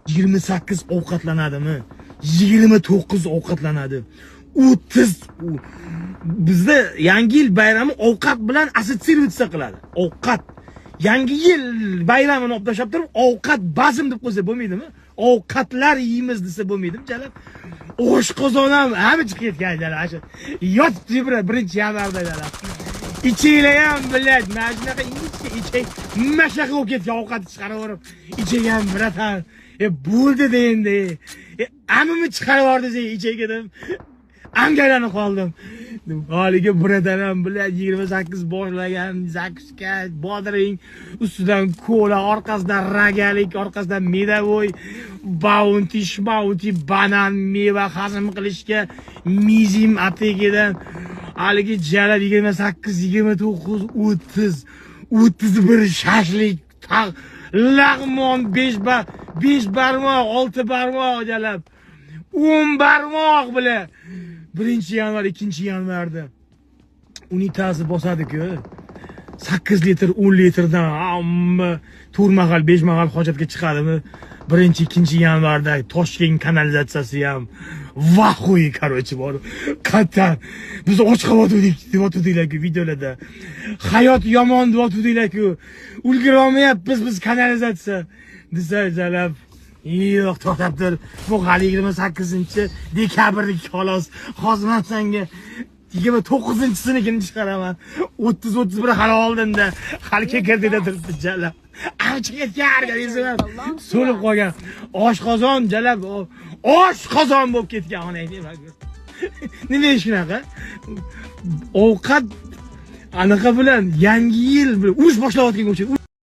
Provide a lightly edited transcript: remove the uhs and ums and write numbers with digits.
28 ovqatlanadimi? 29 ovqatlanadi. 30 bizda yangi yil bayrami ovqat bilan assotsiatsiya qiladi. Ovqat. Yangi yil bayramini olib tashlab turib, ovqat bazm deb qo'ysa bo'lmaydimi? Ovqatlar yeymiz desa bo'lmaydimi, jalab? Oshqozon ham hamma chiqib ketgan jalab. Yotibdi birinchi yanvarda jalab. İçiyle ham bilad, mana shunaqa ichak mashaqa bo'lib ketgan ovqatni chiqarib yorib, ichak ham biratan. Bo'ldi endi. Hammani chiqarib yordi ichak dedim. Angalanib qoldim. Haliga biratan ham bilad 28 boshlagan zakuska, bodring, ustidan kola, orqasidan ragalik, orqasidan medavoy, bounty, banan, meva hazm qilishga mizim ategidan haligi jalab 28, 29, 30, 31 shashlik, lag'mon 5 barmoq, 6 barmoq jalab. 10 barmoq bilan 1-yanvar, 2-yanvarda unitazi bosadi-ku. 8 litr, 10 litrdan hamma 4 mahal, 5 mahal hojatga chiqadimi? 1-2-yanvarda Toshkent kanalizatsiyasi ham vahoy короче bor. Qattan biz och qoldik deyotdinglar-ku videolarda. Hayot yomon deyotdinglar-ku. Ulgura olmayapmiz biz kanalizatsiya desa jalab. Yo'q, to'xtab tur. Bu hali 28-dekabrlik xolos. Hozir men senga 29-sinikini chiqaraman. 30-31 hali oldinda. Hali kelganda turibdi jalab. Avchiq ketgan organizm. So'lib qolgan. Oshqozon jalab. Oshqozon bo'lib ketgan onang demak. Nima shunaqa? Ovqat anaqa bilan yangi yil bilan urush boshlayotgan o'xshaydi.